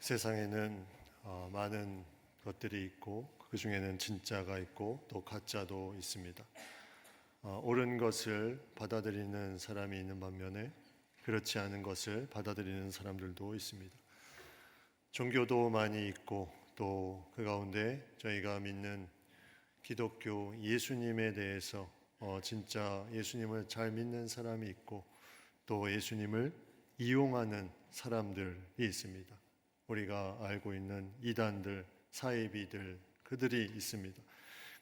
세상에는 많은 것들이 있고 그 중에는 진짜가 있고 또 가짜도 있습니다. 옳은 것을 받아들이는 사람이 있는 반면에 그렇지 않은 것을 받아들이는 사람들도 있습니다. 종교도 많이 있고 또 그 가운데 저희가 믿는 기독교 예수님에 대해서 진짜 예수님을 잘 믿는 사람이 있고 또 예수님을 이용하는 사람들이 있습니다. 우리가 알고 있는 이단들, 사이비들, 그들이 있습니다.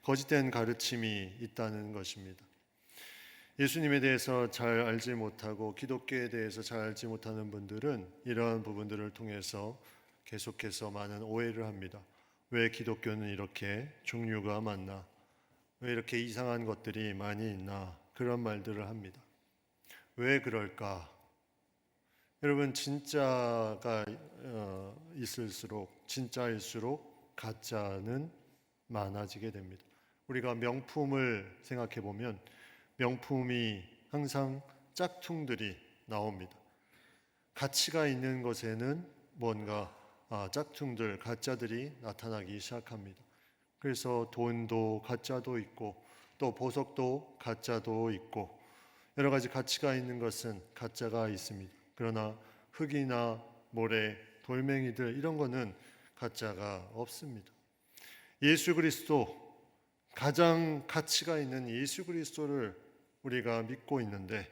거짓된 가르침이 있다는 것입니다. 예수님에 대해서 잘 알지 못하고 기독교에 대해서 잘 알지 못하는 분들은 이러한 부분들을 통해서 계속해서 많은 오해를 합니다. 왜 기독교는 이렇게 종류가 많나? 왜 이렇게 이상한 것들이 많이 있나? 그런 말들을 합니다. 왜 그럴까? 여러분, 진짜가 있을수록, 진짜일수록 가짜는 많아지게 됩니다. 우리가 명품을 생각해 보면 명품이 항상 짝퉁들이 나옵니다. 가치가 있는 것에는 뭔가 짝퉁들, 가짜들이 나타나기 시작합니다. 그래서 돈도 가짜도 있고 또 보석도 가짜도 있고 여러 가지 가치가 있는 것은 가짜가 있습니다. 그러나 흙이나 모래, 돌멩이들 이런 거는 가짜가 없습니다. 예수 그리스도, 가장 가치가 있는 예수 그리스도를 우리가 믿고 있는데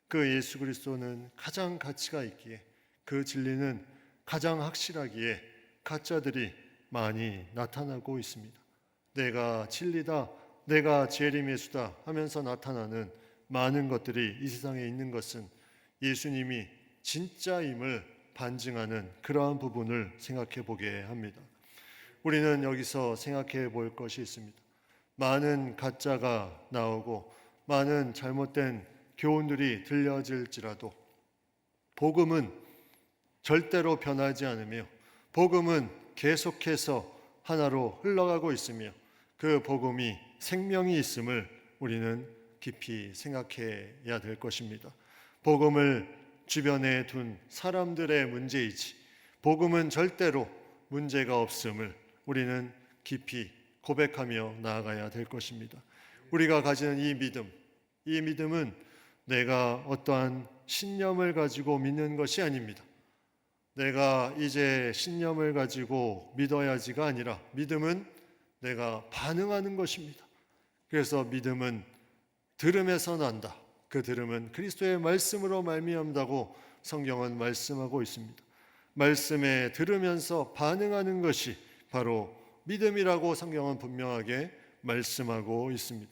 그 예수 그리스도는 가장 가치가 있기에 그 진리는 가장 확실하기에 가짜들이 많이 나타나고 있습니다. 내가 진리다, 내가 재림예수다 하면서 나타나는 많은 것들이 이 세상에 있는 것은 예수님이 진짜임을 반증하는 그러한 부분을 생각해 보게 합니다. 우리는 여기서 생각해 볼 것이 있습니다. 많은 가짜가 나오고 많은 잘못된 교훈들이 들려질지라도 복음은 절대로 변하지 않으며 복음은 계속해서 하나로 흘러가고 있으며 그 복음이 생명이 있음을 우리는 깊이 생각해야 될 것입니다. 복음을 주변에 둔 사람들의 문제이지 복음은 절대로 문제가 없음을 우리는 깊이 고백하며 나아가야 될 것입니다. 우리가 가지는 이 믿음은 내가 어떠한 신념을 가지고 믿는 것이 아닙니다. 내가 이제 신념을 가지고 믿어야지가 아니라 믿음은 내가 반응하는 것입니다. 그래서 믿음은 들음에서 난다. 그 들음은 그리스도의 말씀으로 말미암다고 성경은 말씀하고 있습니다. 말씀에 들으면서 반응하는 것이 바로 믿음이라고 성경은 분명하게 말씀하고 있습니다.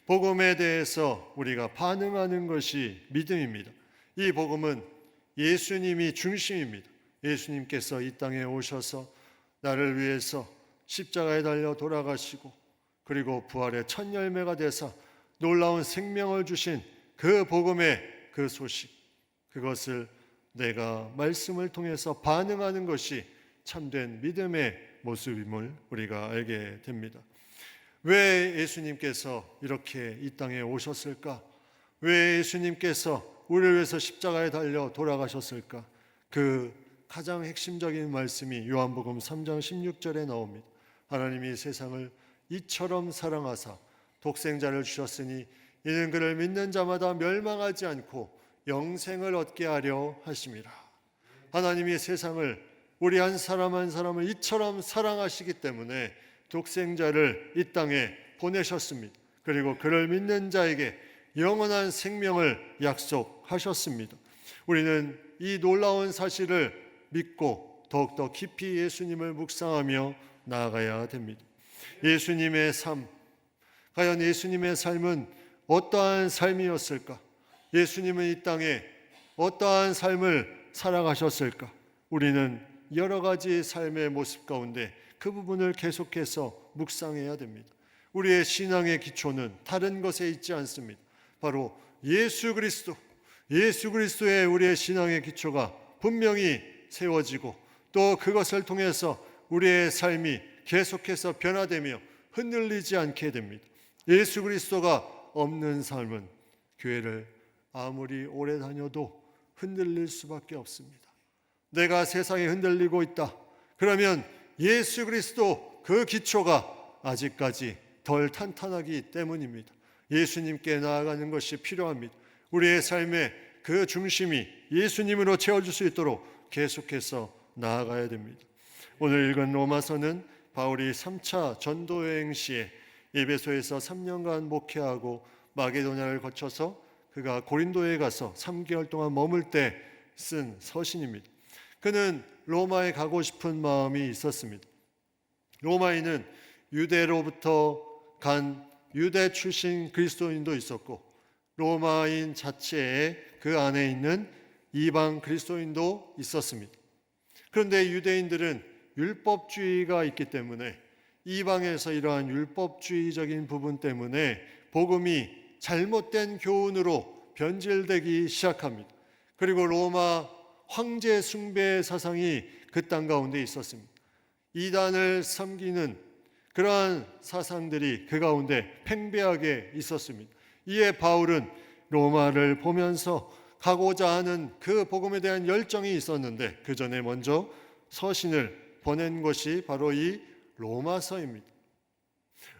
복음에 대해서 우리가 반응하는 것이 믿음입니다. 이 복음은 예수님이 중심입니다. 예수님께서 이 땅에 오셔서 나를 위해서 십자가에 달려 돌아가시고 그리고 부활의 첫 열매가 되사 놀라운 생명을 주신 그 복음의 그 소식, 그것을 내가 말씀을 통해서 반응하는 것이 참된 믿음의 모습임을 우리가 알게 됩니다. 왜 예수님께서 이렇게 이 땅에 오셨을까? 왜 예수님께서 우리를 위해서 십자가에 달려 돌아가셨을까? 그 가장 핵심적인 말씀이 요한복음 3장 16절에 나옵니다. 하나님이 세상을 이처럼 사랑하사 독생자를 주셨으니 이는 그를 믿는 자마다 멸망하지 않고 영생을 얻게 하려 하심이라. 하나님이 세상을 우리 한 사람 한 사람을 이처럼 사랑하시기 때문에 독생자를 이 땅에 보내셨습니다. 그리고 그를 믿는 자에게 영원한 생명을 약속하셨습니다. 우리는 이 놀라운 사실을 믿고 더욱더 깊이 예수님을 묵상하며 나아가야 됩니다. 예수님의 삶, 과연 예수님의 삶은 어떠한 삶이었을까? 예수님은 이 땅에 어떠한 삶을 살아가셨을까? 우리는 여러 가지 삶의 모습 가운데 그 부분을 계속해서 묵상해야 됩니다. 우리의 신앙의 기초는 다른 것에 있지 않습니다. 바로 예수 그리스도의 우리의 신앙의 기초가 분명히 세워지고 또 그것을 통해서 우리의 삶이 계속해서 변화되며 흔들리지 않게 됩니다. 예수 그리스도가 없는 삶은 교회를 아무리 오래 다녀도 흔들릴 수밖에 없습니다. 내가 세상에 흔들리고 있다. 그러면 예수 그리스도 그 기초가 아직까지 덜 탄탄하기 때문입니다. 예수님께 나아가는 것이 필요합니다. 우리의 삶의 그 중심이 예수님으로 채워질 수 있도록 계속해서 나아가야 됩니다. 오늘 읽은 로마서는 바울이 3차 전도여행 시에 에베소에서 3년간 목회하고 마게도냐를 거쳐서 그가 고린도에 가서 3개월 동안 머물 때 쓴 서신입니다. 그는 로마에 가고 싶은 마음이 있었습니다. 로마에는 유대로부터 간 유대 출신 그리스도인도 있었고 로마인 자체에 그 안에 있는 이방 그리스도인도 있었습니다. 그런데 유대인들은 율법주의가 있기 때문에 이방에서 이러한 율법주의적인 부분 때문에 복음이 잘못된 교훈으로 변질되기 시작합니다. 그리고 로마 황제 숭배 사상이 그 땅 가운데 있었습니다. 이단을 섬기는 그러한 사상들이 그 가운데 팽배하게 있었습니다. 이에 바울은 로마를 보면서 가고자 하는 그 복음에 대한 열정이 있었는데 그 전에 먼저 서신을 보낸 것이 바로 이 로마서입니다.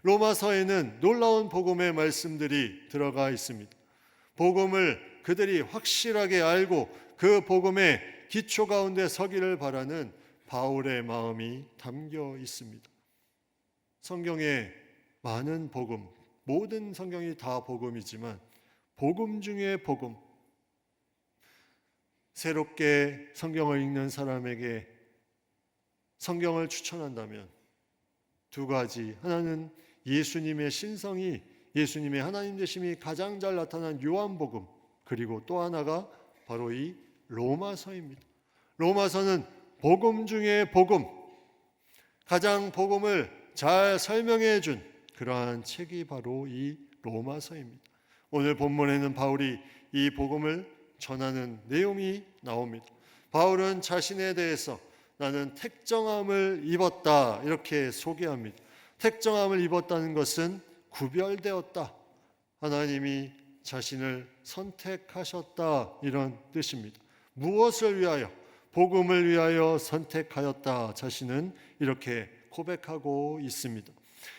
로마서에는 놀라운 복음의 말씀들이 들어가 있습니다. 복음을 그들이 확실하게 알고 그 복음의 기초 가운데 서기를 바라는 바울의 마음이 담겨 있습니다. 성경에 많은 복음, 모든 성경이 다 복음이지만 복음 중에 복음, 새롭게 성경을 읽는 사람에게 성경을 추천한다면 두 가지, 하나는 예수님의 신성이, 예수님의 하나님 되심이 가장 잘 나타난 요한복음, 그리고 또 하나가 바로 이 로마서입니다. 로마서는 복음 중에 복음, 가장 복음을 잘 설명해 준 그러한 책이 바로 이 로마서입니다. 오늘 본문에는 바울이 이 복음을 전하는 내용이 나옵니다. 바울은 자신에 대해서 나는 택정함을 입었다 이렇게 소개합니다. 택정함을 입었다는 것은 구별되었다, 하나님이 자신을 선택하셨다 이런 뜻입니다. 무엇을 위하여? 복음을 위하여 선택하였다. 자신은 이렇게 고백하고 있습니다.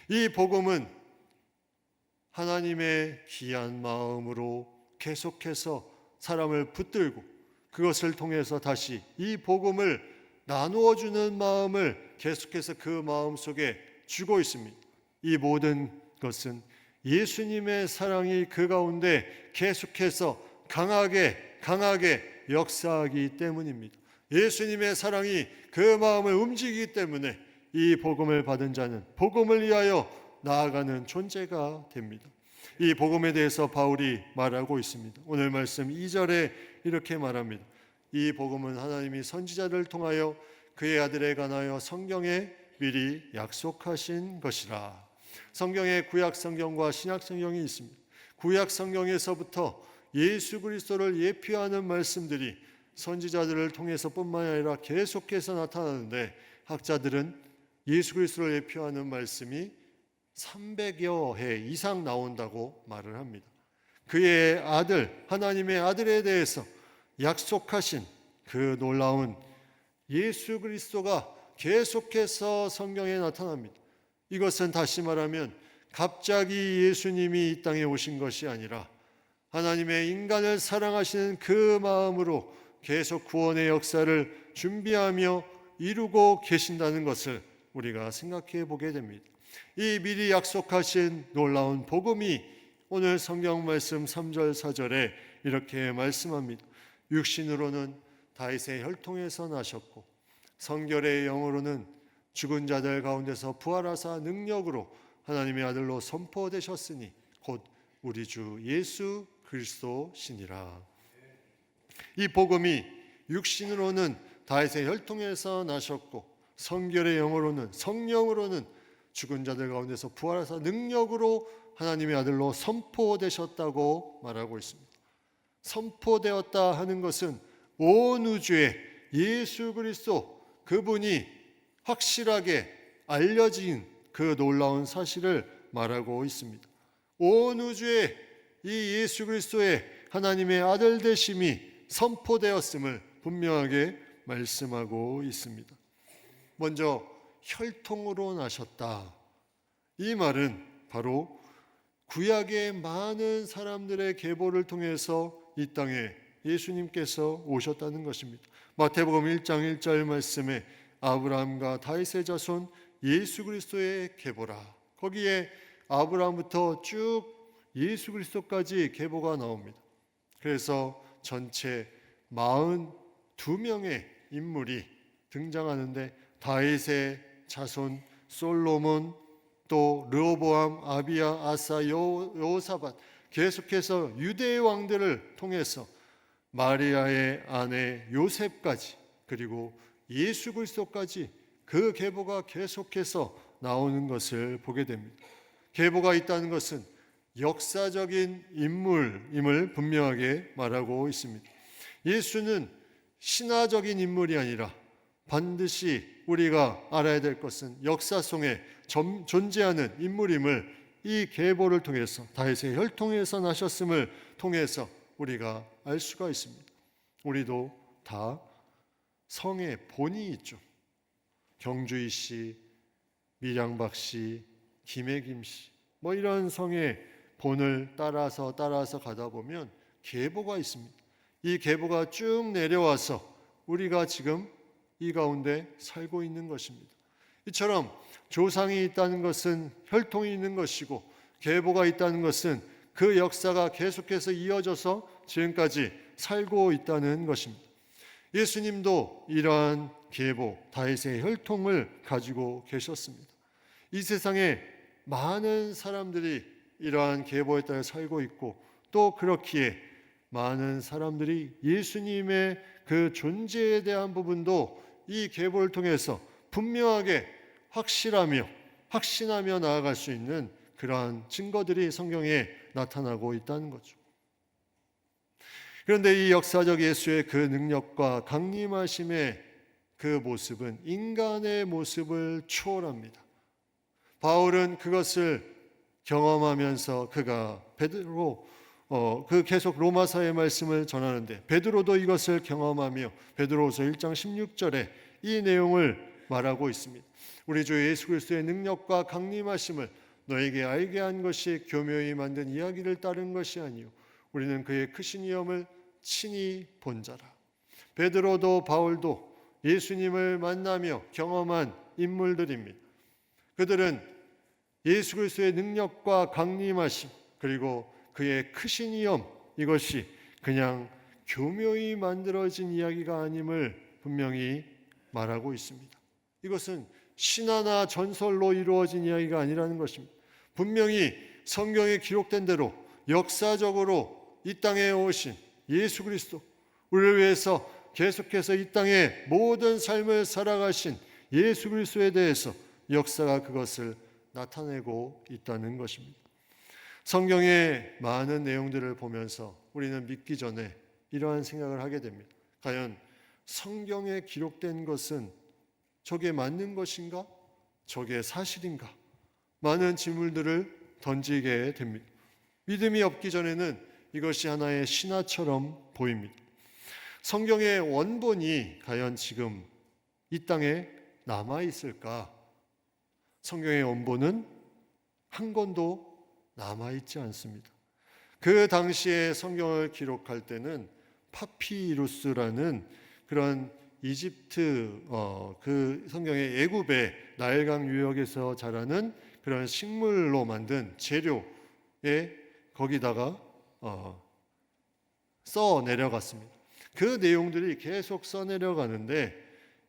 이 복음은 하나님의 귀한 마음으로 계속해서 사람을 붙들고 그것을 통해서 다시 이 복음을 나누어 주는 마음을 계속해서 그 마음 속에 주고 있습니다. 이 모든 것은 예수님의 사랑이 그 가운데 계속해서 강하게 역사하기 때문입니다. 예수님의 사랑이 그 마음을 움직이기 때문에 이 복음을 받은 자는 복음을 위하여 나아가는 존재가 됩니다. 이 복음에 대해서 바울이 말하고 있습니다. 오늘 말씀 2절에 이렇게 말합니다. 이 복음은 하나님이 선지자를 통하여 그의 아들에 관하여 성경에 미리 약속하신 것이라. 성경에 구약 성경과 신약 성경이 있습니다. 구약 성경에서부터 예수 그리스도를 예표하는 말씀들이 선지자들을 통해서뿐만 아니라 계속해서 나타나는데 학자들은 예수 그리스도를 예표하는 말씀이 300여 해 이상 나온다고 말을 합니다. 그의 아들, 하나님의 아들에 대해서 약속하신 그 놀라운 예수 그리스도가 계속해서 성경에 나타납니다. 이것은 다시 말하면 갑자기 예수님이 이 땅에 오신 것이 아니라 하나님의 인간을 사랑하시는 그 마음으로 계속 구원의 역사를 준비하며 이루고 계신다는 것을 우리가 생각해 보게 됩니다. 이 미리 약속하신 놀라운 복음이 오늘 성경 말씀 3절 4절에 이렇게 말씀합니다. 육신으로는 다윗의 혈통에서 나셨고 성결의 영으로는 죽은 자들 가운데서 부활하사 능력으로 하나님의 아들로 선포되셨으니 곧 우리 주 예수 그리스도시니라. 이 복음이 육신으로는 다윗의 혈통에서 나셨고 성결의 영으로는, 성령으로는 죽은 자들 가운데서 부활하사 능력으로 하나님의 아들로 선포되셨다고 말하고 있습니다. 선포되었다 하는 것은 온 우주에 예수 그리스도 그분이 확실하게 알려진 그 놀라운 사실을 말하고 있습니다. 온 우주에 이 예수 그리스도의 하나님의 아들 되심이 선포되었음을 분명하게 말씀하고 있습니다. 먼저 혈통으로 나셨다. 이 말은 바로 구약의 많은 사람들의 계보를 통해서 이 땅에 예수님께서 오셨다는 것입니다. 마태복음 1장 1절 말씀에 아브라함과 다윗의 자손 예수 그리스도의 계보라. 거기에 아브라함부터 쭉 예수 그리스도까지 계보가 나옵니다. 그래서 전체 42명의 인물이 등장하는데 다윗의 자손 솔로몬, 또 르호보암, 아비야, 아사, 여호사밧, 계속해서 유대의 왕들을 통해서 마리아의 아내 요셉까지, 그리고 예수 그리스도까지 그 계보가 계속해서 나오는 것을 보게 됩니다. 계보가 있다는 것은 역사적인 인물임을 분명하게 말하고 있습니다. 예수는 신화적인 인물이 아니라 반드시 우리가 알아야 될 것은 역사 속에 존재하는 인물임을 이 계보를 통해서, 다윗의 혈통에서 나셨음을 통해서 우리가 알 수가 있습니다. 우리도 다 성의 본이 있죠. 경주희 씨, 밀양박 씨, 김혜김 씨, 뭐 이런 성의 본을 따라서 가다 보면 계보가 있습니다. 이 계보가 쭉 내려와서 우리가 지금 이 가운데 살고 있는 것입니다. 이처럼 조상이 있다는 것은 혈통이 있는 것이고, 계보가 있다는 것은 그 역사가 계속해서 이어져서 지금까지 살고 있다는 것입니다. 예수님도 이러한 계보, 다윗의 혈통을 가지고 계셨습니다. 이 세상에 많은 사람들이 이러한 계보에 따라 살고 있고, 또 그렇기에 많은 사람들이 예수님의 그 존재에 대한 부분도 이 계보를 통해서 분명하게 확신하며 나아갈 수 있는 그러한 증거들이 성경에 나타나고 있다는 거죠. 그런데 이 역사적 예수의 그 능력과 강림하심의 그 모습은 인간의 모습을 초월합니다. 바울은 그것을 경험하면서 그가 계속 로마서의 말씀을 전하는데, 베드로도 이것을 경험하며 베드로후서 1장 16절에 이 내용을 말하고 있습니다. 우리 주 예수 그리스도의 능력과 강림하심을 너에게 알게 한 것이 교묘히 만든 이야기를 따른 것이 아니요 우리는 그의 크신 위엄을 친히 본 자라. 베드로도 바울도 예수님을 만나며 경험한 인물들입니다. 그들은 예수 그리스도의 능력과 강림하심, 그리고 그의 크신 위엄, 이것이 그냥 교묘히 만들어진 이야기가 아님을 분명히 말하고 있습니다. 이것은 신화나 전설로 이루어진 이야기가 아니라는 것입니다. 분명히 성경에 기록된 대로 역사적으로 이 땅에 오신 예수 그리스도, 우리를 위해서 계속해서 이 땅에 모든 삶을 살아가신 예수 그리스도에 대해서 역사가 그것을 나타내고 있다는 것입니다. 성경의 많은 내용들을 보면서 우리는 믿기 전에 이러한 생각을 하게 됩니다. 과연 성경에 기록된 것은 저게 맞는 것인가? 저게 사실인가? 많은 질문들을 던지게 됩니다. 믿음이 없기 전에는 이것이 하나의 신화처럼 보입니다. 성경의 원본이 과연 지금 이 땅에 남아있을까? 성경의 원본은 한 권도 남아있지 않습니다. 그 당시에 성경을 기록할 때는 파피루스라는 그런 이집트 그 성경의 애굽의 나일강 유역에서 자라는 그런 식물로 만든 재료에 거기다가 써 내려갔습니다. 그 내용들이 계속 써 내려가는데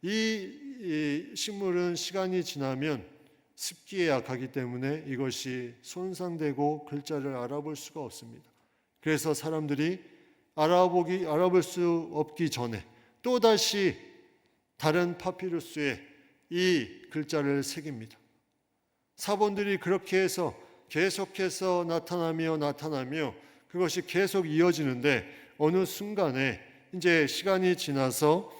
이 식물은 시간이 지나면 습기에 약하기 때문에 이것이 손상되고 글자를 알아볼 수가 없습니다. 그래서 사람들이 알아볼 수 없기 전에 또다시 다른 파피루스에 이 글자를 새깁니다. 사본들이 그렇게 해서 계속해서 나타나며 그것이 계속 이어지는데, 어느 순간에 이제 시간이 지나서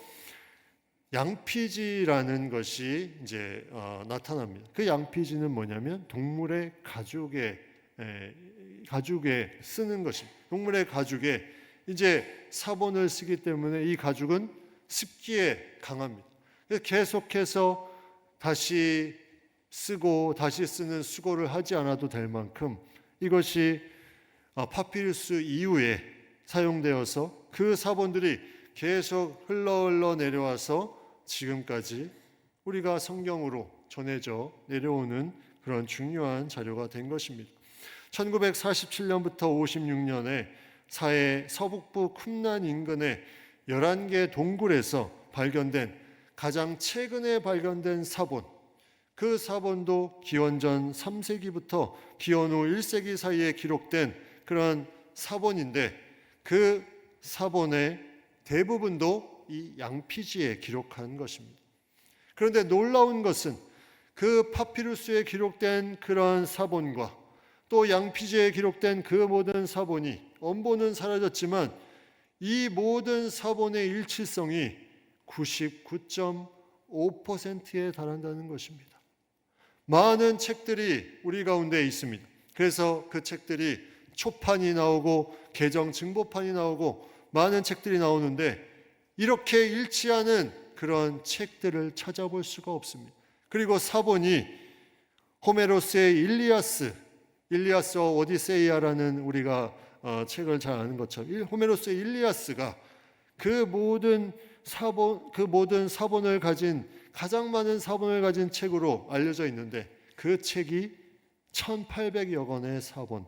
양피지라는 것이 이제 나타납니다. 그 양피지는 뭐냐면 동물의 가죽에 쓰는 것입니다. 동물의 가죽에 이제 사본을 쓰기 때문에 이 가죽은 습기에 강합니다. 계속해서 다시 쓰고 다시 쓰는 수고를 하지 않아도 될 만큼 이것이 파피루스 이후에 사용되어서 그 사본들이 계속 흘러 내려와서 지금까지 우리가 성경으로 전해져 내려오는 그런 중요한 자료가 된 것입니다. 1947년부터 56년에 사해 서북부 쿰란 인근의 11개 동굴에서 발견된 가장 최근에 발견된 사본, 그 사본도 기원전 3세기부터 기원 후 1세기 사이에 기록된 그런 사본인데 그 사본의 대부분도 이 양피지에 기록한 것입니다. 그런데 놀라운 것은 그 파피루스에 기록된 그런 사본과 또 양피지에 기록된 그 모든 사본이 원본은 사라졌지만 이 모든 사본의 일치성이 99.5%에 달한다는 것입니다. 많은 책들이 우리 가운데 있습니다. 그래서 그 책들이 초판이 나오고 개정 증보판이 나오고 많은 책들이 나오는데 이렇게 일치하는 그런 책들을 찾아볼 수가 없습니다. 그리고 사본이 호메로스의 일리아스와 오디세이아라는 우리가 책을 잘 아는 것처럼 호메로스의 일리아스가 그 모든 사본을 가진 가장 많은 사본을 가진 책으로 알려져 있는데 그 책이 1800여 권의 사본.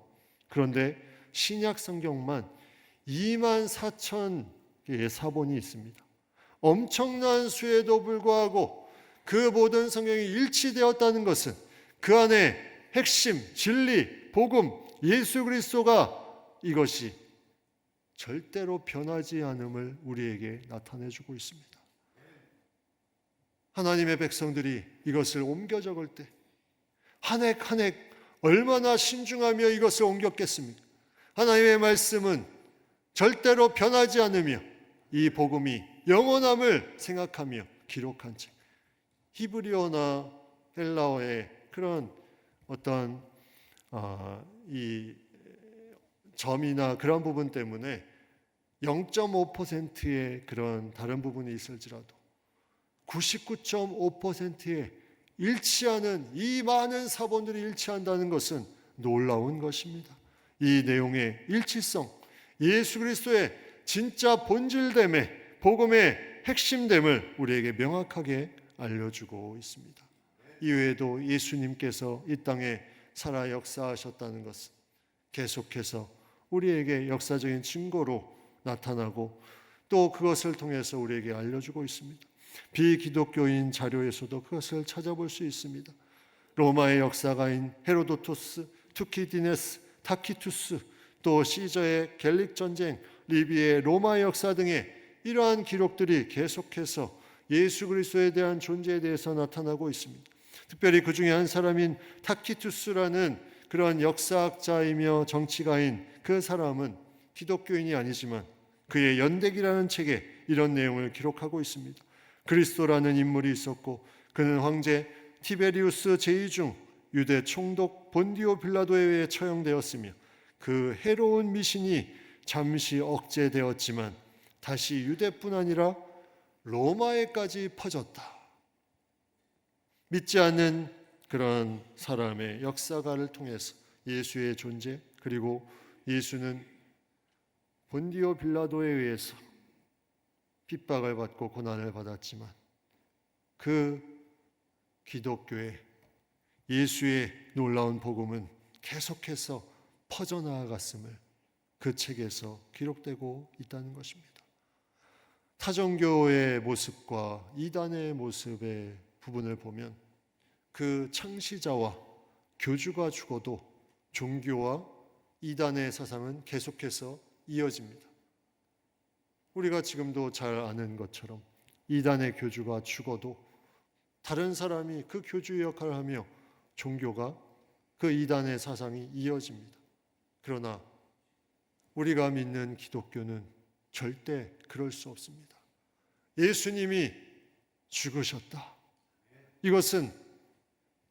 그런데 신약 성경만 24,000개의 사본이 있습니다. 엄청난 수에도 불구하고 그 모든 성경이 일치되었다는 것은 그 안에 핵심, 진리, 복음, 예수 그리스도가 이것이 절대로 변하지 않음을 우리에게 나타내 주고 있습니다. 하나님의 백성들이 이것을 옮겨 적을 때 한 획 한 획 얼마나 신중하며 이것을 옮겼겠습니까? 하나님의 말씀은 절대로 변하지 않으며 이 복음이 영원함을 생각하며 기록한 책. 히브리어나 헬라어의 그런 어떤 이 점이나 그런 부분 때문에 0.5%의 그런 다른 부분이 있을지라도 99.5%의 일치하는 이 많은 사본들이 일치한다는 것은 놀라운 것입니다. 이 내용의 일치성, 예수 그리스도의 진짜 본질됨의 복음의 핵심됨을 우리에게 명확하게 알려주고 있습니다. 이외에도 예수님께서 이 땅에 살아 역사하셨다는 것은 계속해서 우리에게 역사적인 증거로 나타나고 또 그것을 통해서 우리에게 알려주고 있습니다. 비기독교인 자료에서도 그것을 찾아볼 수 있습니다. 로마의 역사가인 헤로도토스, 투키디네스, 타키투스, 또 시저의 갤릭 전쟁, 리비의 로마 역사 등의 이러한 기록들이 계속해서 예수 그리스도에 대한 존재에 대해서 나타나고 있습니다. 특별히 그 중에 한 사람인 타키투스라는 그런 역사학자이며 정치가인 그 사람은 기독교인이 아니지만 그의 연대기라는 책에 이런 내용을 기록하고 있습니다. 그리스도라는 인물이 있었고 그는 황제 티베리우스 제2중 유대 총독 본디오 빌라도에 의해 처형되었으며 그 해로운 미신이 잠시 억제되었지만 다시 유대뿐 아니라 로마에까지 퍼졌다. 믿지 않는 그런 사람의 역사가를 통해서 예수의 존재, 그리고 예수는 본디오 빌라도에 의해서 핍박을 받고 고난을 받았지만 그 기독교의 예수의 놀라운 복음은 계속해서 퍼져나갔음을 그 책에서 기록되고 있다는 것입니다. 타종교의 모습과 이단의 모습의 부분을 보면 그 창시자와 교주가 죽어도 종교와 이단의 사상은 계속해서 이어집니다. 우리가 지금도 잘 아는 것처럼 이단의 교주가 죽어도 다른 사람이 그 교주의 역할을 하며 종교가 그 이단의 사상이 이어집니다. 그러나 우리가 믿는 기독교는 절대 그럴 수 없습니다. 예수님이 죽으셨다. 이것은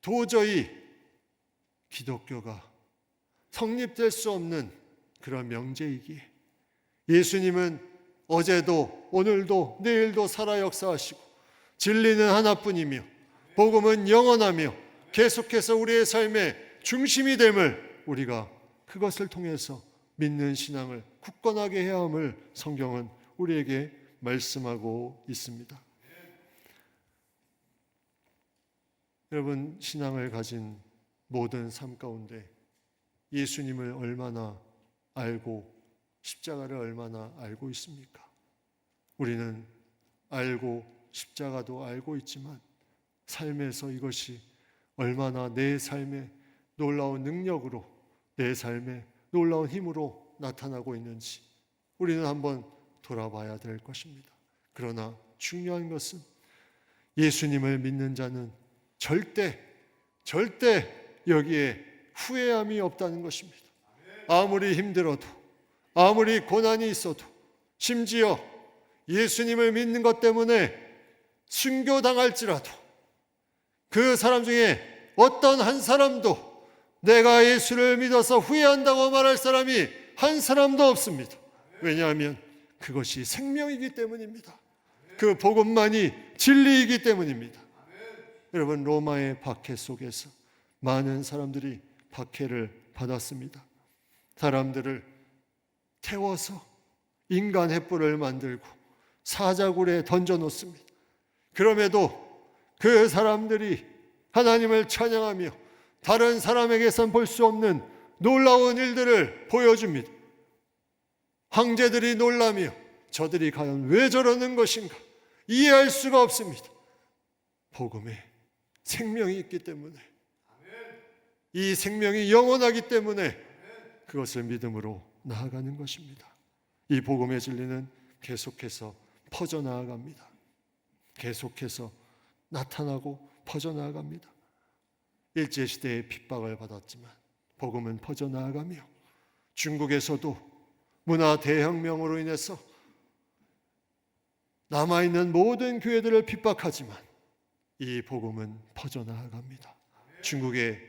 도저히 기독교가 성립될 수 없는 그런 명제이기에 예수님은 어제도 오늘도 내일도 살아 역사하시고 진리는 하나뿐이며 복음은 영원하며 계속해서 우리의 삶의 중심이 됨을 우리가 그것을 통해서 믿는 신앙을 굳건하게 해야 함을 성경은 우리에게 말씀하고 있습니다. 여러분, 신앙을 가진 모든 삶 가운데 예수님을 얼마나 알고 십자가를 얼마나 알고 있습니까? 우리는 알고 십자가도 알고 있지만 삶에서 이것이 얼마나 내 삶의 놀라운 능력으로, 내 삶의 놀라운 힘으로 나타나고 있는지 우리는 한번 돌아봐야 될 것입니다. 그러나 중요한 것은 예수님을 믿는 자는 절대 여기에 후회함이 없다는 것입니다. 아무리 힘들어도, 아무리 고난이 있어도, 심지어 예수님을 믿는 것 때문에 순교당할지라도 그 사람 중에 어떤 한 사람도 내가 예수를 믿어서 후회한다고 말할 사람이 한 사람도 없습니다. 왜냐하면 그것이 생명이기 때문입니다. 그 복음만이 진리이기 때문입니다. 여러분, 로마의 박해 속에서 많은 사람들이 박해를 받았습니다. 사람들을 태워서 인간 횃불을 만들고 사자굴에 던져놓습니다. 그럼에도 그 사람들이 하나님을 찬양하며 다른 사람에게선 볼 수 없는 놀라운 일들을 보여줍니다. 황제들이 놀라며 저들이 과연 왜 저러는 것인가 이해할 수가 없습니다. 복음에 생명이 있기 때문에, 이 생명이 영원하기 때문에 그것을 믿음으로 나아가는 것입니다. 이 복음의 진리는 계속해서 퍼져나아갑니다. 계속해서 나타나고 퍼져나아갑니다. 일제시대에 핍박을 받았지만 복음은 퍼져나아가며 중국에서도 문화 대혁명으로 인해서 남아있는 모든 교회들을 핍박하지만 이 복음은 퍼져나아갑니다. 중국의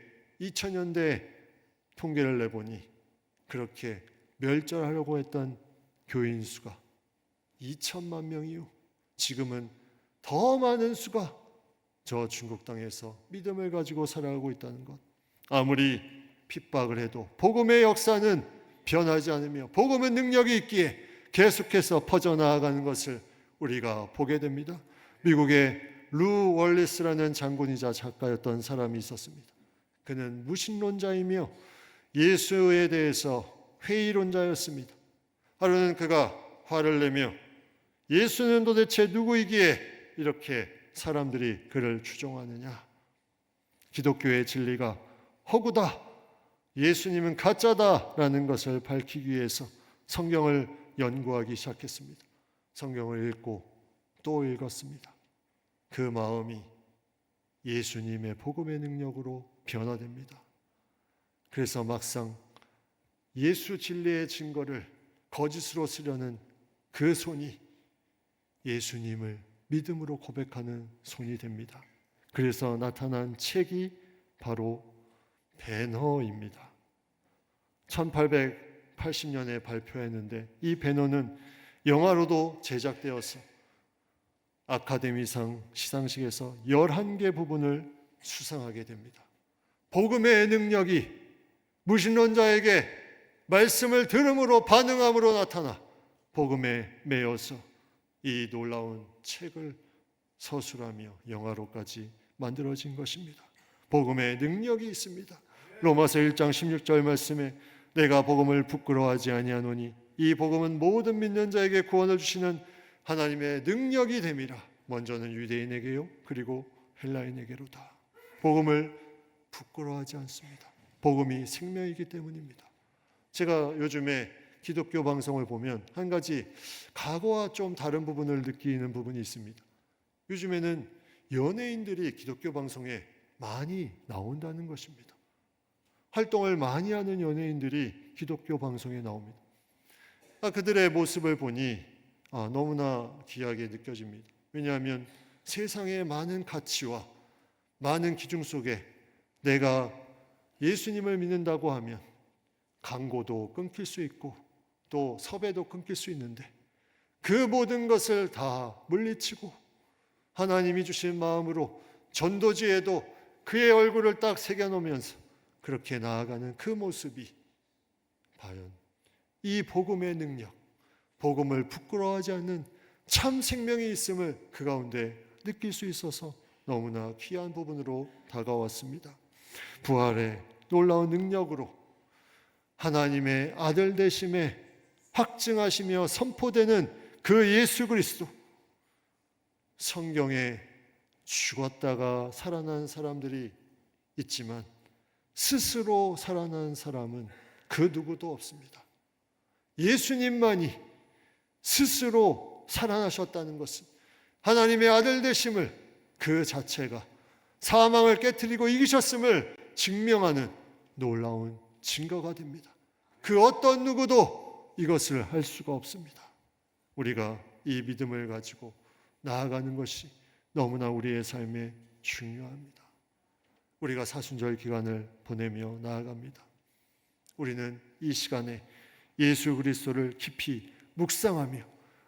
2000년대 통계를 내보니 그렇게 멸절하려고 했던 교인 수가 2천만 명이요, 지금은 더 많은 수가 저 중국 땅에서 믿음을 가지고 살아가고 있다는 것. 아무리 핍박을 해도 복음의 역사는 변하지 않으며 복음은 능력이 있기에 계속해서 퍼져나가는 것을 우리가 보게 됩니다. 미국의 루 월리스라는 장군이자 작가였던 사람이 있었습니다. 그는 무신론자이며 예수에 대해서 회의론자였습니다. 하루는 그가 화를 내며 예수는 도대체 누구이기에 이렇게 사람들이 그를 추종하느냐, 기독교의 진리가 허구다, 예수님은 가짜다라는 것을 밝히기 위해서 성경을 연구하기 시작했습니다. 성경을 읽고 또 읽었습니다. 그 마음이 예수님의 복음의 능력으로 변화됩니다. 그래서 막상 예수 진리의 증거를 거짓으로 쓰려는 그 손이 예수님을 믿음으로 고백하는 손이 됩니다. 그래서 나타난 책이 바로 배너입니다. 1880년에 발표했는데 이 배너는 영화로도 제작되어서 아카데미상 시상식에서 11개 부분을 수상하게 됩니다. 복음의 능력이 무신론자에게 말씀을 들음으로 반응함으로 나타나 복음에 매여서 이 놀라운 책을 서술하며 영화로까지 만들어진 것입니다. 복음의 능력이 있습니다. 로마서 1장 16절 말씀에 내가 복음을 부끄러워하지 아니하노니 이 복음은 모든 믿는 자에게 구원을 주시는 하나님의 능력이 됨이라. 먼저는 유대인에게요, 그리고 헬라인에게로다. 복음을 부끄러워하지 않습니다. 복음이 생명이기 때문입니다. 제가 요즘에 기독교 방송을 보면 한 가지 과거와 좀 다른 부분을 느끼는 부분이 있습니다. 요즘에는 연예인들이 기독교 방송에 많이 나온다는 것입니다. 활동을 많이 하는 연예인들이 기독교 방송에 나옵니다. 그들의 모습을 보니 너무나 귀하게 느껴집니다. 왜냐하면 세상의 많은 가치와 많은 기준 속에 내가 예수님을 믿는다고 하면 광고도 끊길 수 있고 또 섭외도 끊길 수 있는데 그 모든 것을 다 물리치고 하나님이 주신 마음으로 전도지에도 그의 얼굴을 딱 새겨놓으면서 그렇게 나아가는 그 모습이 과연 이 복음의 능력, 복음을 부끄러워하지 않는 참 생명이 있음을 그 가운데 느낄 수 있어서 너무나 귀한 부분으로 다가왔습니다. 부활의 놀라운 능력으로 하나님의 아들 되심에 확증하시며 선포되는 그 예수 그리스도, 성경에 죽었다가 살아난 사람들이 있지만 스스로 살아난 사람은 그 누구도 없습니다. 예수님만이 스스로 살아나셨다는 것은 하나님의 아들 되심을 그 자체가 사망을 깨트리고 이기셨음을 증명하는 놀라운 증거가 됩니다. 그 어떤 누구도 이것을 할 수가 없습니다. 우리가 이 믿음을 가지고 나아가는 것이 너무나 우리의 삶에 중요합니다. 우리가 사순절 기간을 보내며 나아갑니다. 우리는 이 시간에 예수 그리스도를 깊이 묵상하며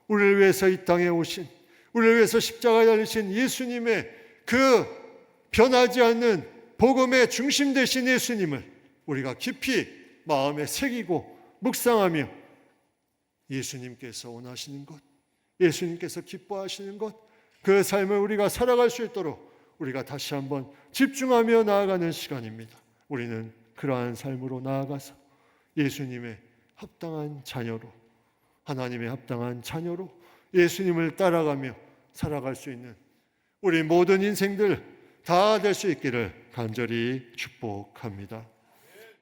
우리를 위해서 이 땅에 오신, 우리를 위해서 십자가에 달리신 예수님의 그 변하지 않는 복음의 중심 되신 예수님을 우리가 깊이 마음에 새기고 묵상하며 예수님께서 원하시는 것, 예수님께서 기뻐하시는 것, 그 삶을 우리가 살아갈 수 있도록 우리가 다시 한번 집중하며 나아가는 시간입니다. 우리는 그러한 삶으로 나아가서 예수님의 합당한 자녀로, 하나님의 합당한 자녀로 예수님을 따라가며 살아갈 수 있는 우리 모든 인생들 다 될 수 있기를 간절히 축복합니다.